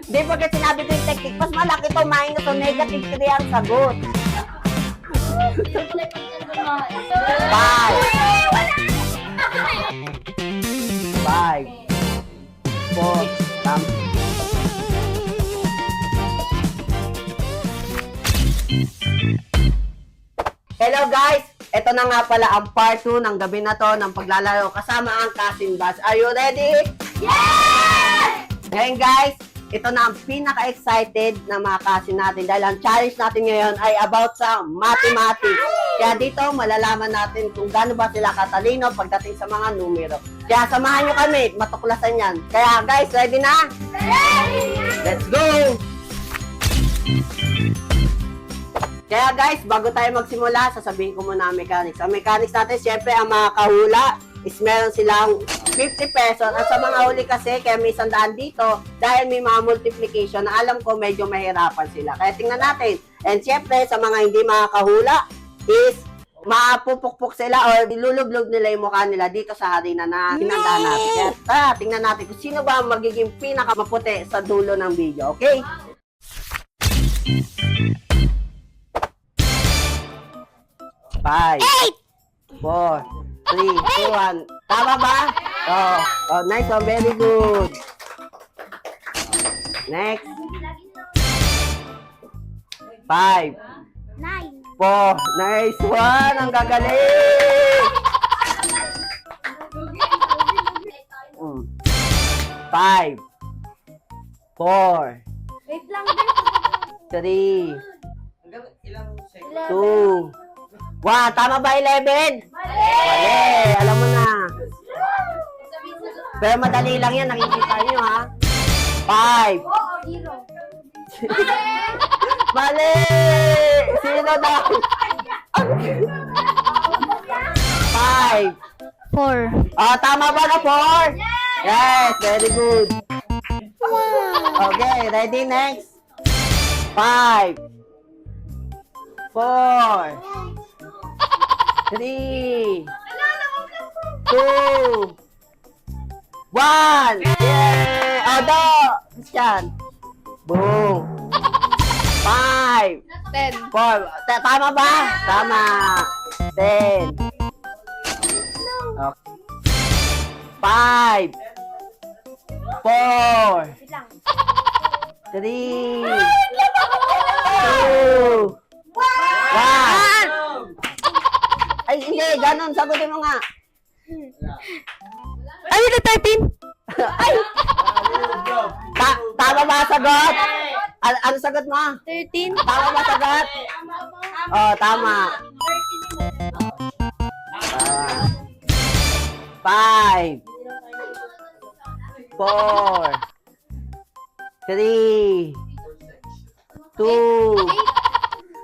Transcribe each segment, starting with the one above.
Di pagkat sinabi ko yung technique, mas malaki to minus o negative 3 ang sagot. 5, 4, Hello guys! Ito na nga pala ang part 2 ng gabi na to ng paglalaro kasama ang Cousin Buzz. Are you ready? Yes! Ngayon guys, ito na ang pinaka-excited na mga cousin natin dahil ang challenge natin ngayon ay about sa mathematics. Kaya dito malalaman natin kung gaano ba sila katalino pagdating sa mga numero. Kaya samahan nyo kami, matuklasan yan. Kaya guys, ready na? Ready! Let's go! Kaya guys, bago tayo magsimula, sasabihin ko muna ang mechanics. Ang mechanics natin, syempre ang mga kahula is meron silang 50 pesos. At sa mga huli kasi, kaya may 100 dito, dahil may mga multiplication na alam ko medyo mahirapan sila. Kaya tingnan natin. And syempre, sa mga hindi makakahula, is mapupukpok sila or ilulublog nila yung mukha nila dito sa harina na hinanda natin. Kaya tara, tingnan natin kung sino ba ang magiging pinakamaputi sa dulo ng video. Okay? Five, 4, 3, 2, 1. Tama ba? Oh, nice one. Very good. Next. 5, 4. Nice one. Ang gagaling. 5, 4, Wait lang, 3, 2, 1. Tama ba 11? Mali. Alam mo na. Pero madali lang yan. Nakikita nyo ha. 5. Mali! Sino daw? 5. 4. Oh, tama ba na 4? Yes, very good. Okay, ready next? 5, 4, 3, 2, 1. Yeah! Odo! Yan. Boom. 5, 10. 4. Tama ba? Tama. 10. Okay. 5, 4, 3, 2, 1. Ay, hindi. Ganon. Sagutin mo nga. Ay, na 13. Ay! Tama ba sagot? Ano sagot mo? 13. Tama ba sagot? Oh, tama. 5, 4, 3, 2,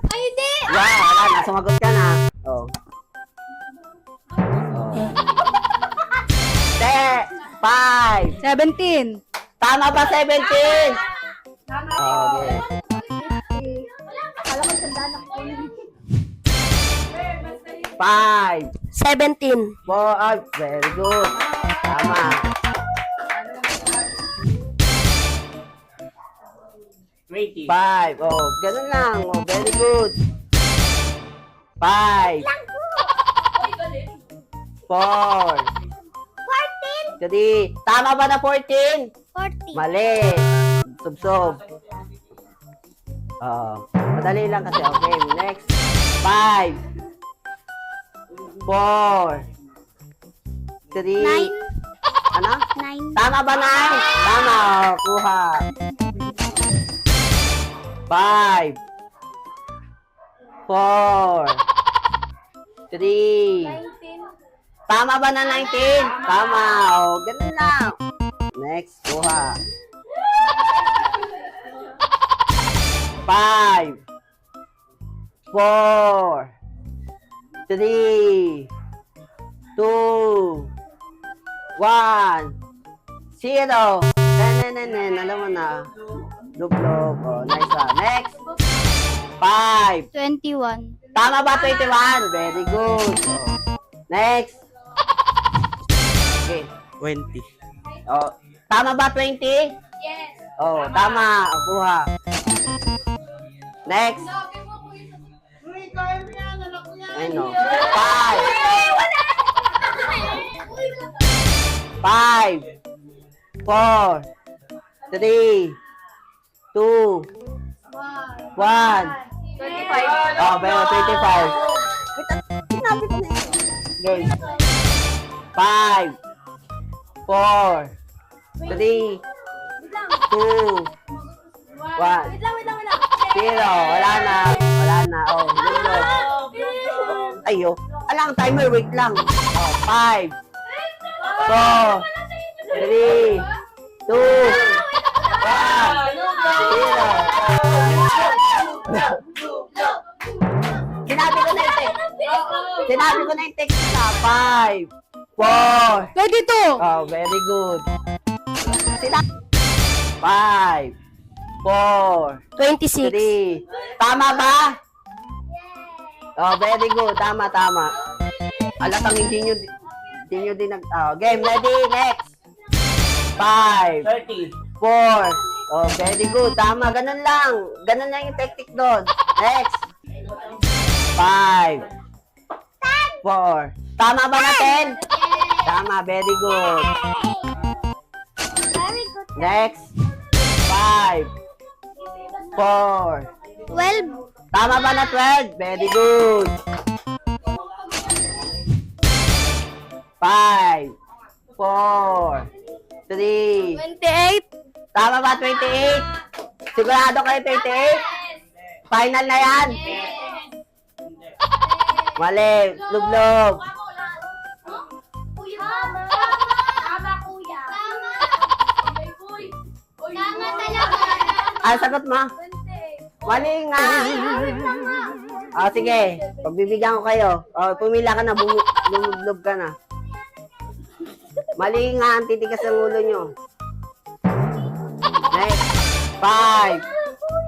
Ay, hindi. Wow, wala na. Sumagot ka na. Oh. 5. 17. Tama ba 17? Okay. Kala ko tandaan ako. 5, 17. 4, very good. Tama. 5. Oh, ganun lang. Oh, very good. 5, 4, 3. Tama ba na 14? 40. Mali. Subsob. Madali lang kasi. Okay, next. 5, 4, 3. Ano? 9. Tama ba na? Tama. Kuha. 5, 4, 3. Tama ba na 19? Tama. O, ganun lang. Next, kuha. 5, 4, 3, 2, 1, 0. Alam mo na. Lug-lug. Oh, nice one. Next. 5. 21. Tama ba 21? Very good. Oh. Next. Okay. 20. Oh, tama ba 20? Yes. Oh, tama. O, kuha. Next. Ay, no. 5, 4, 3, 2, 1. 25. Oh, pero 25. Sinabi ko na yun. Okay. 5, 4, 3, 2, 1. Wait lang. 0. Wala na. Oh, lulog. Ayo. Alang timer, wait lang. Oh, 5, 4, 3, 2, 1. 0. Sinabi ko na yung text na. 5, 4. 22. Oh, very good. 5, 4, 26. 3. Tama ba? Oh, very good. Tama. Alatang hindi nyo din game, ready, next. 5, 30. 4. Oh, very good. Tama, ganun lang. Ganun lang yung technique doon. Next. 5, 4. Tama ba natin? Tama, very good. Next. 5, 4. 12. Tama ba na 12? Very good. 5, 4, 3. 28. Tama ba 28? Sigurado kayo 28? Final na yan? Mali. Lublog. Tama, kuya. Tama talaga. Ang sagot mo? Mali nga. Sige. Pagbibigyan ko kayo. Pumila ka na. Lumublog ka na. Mali nga. Ang titigas ng ulo nyo. Next. 5.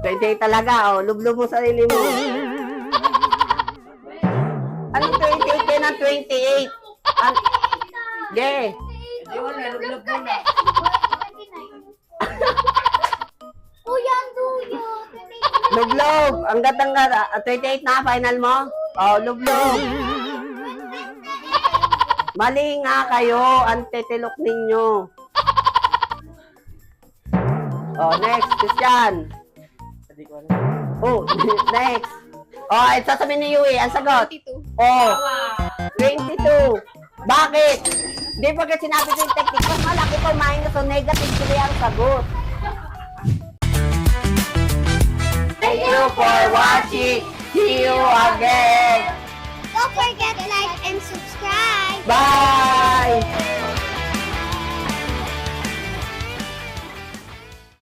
28 talaga. Lublog mo sarili mo. Anong 28 din ang 28? Kuya, ang duyo. Lublog. Ang ganda. 28 na. Final mo? Lublog. Mali nga kayo. Ang titilok ninyo. Next. Christian. Next. Ito sabihin ni Yui. Ang sagot. 22. Bakit? Di ba kasi sinabi ko yung technique, mas malaki pa minus o negative 3 ang sagot. Thank you for watching. See you again. Don't forget to like and subscribe. Bye!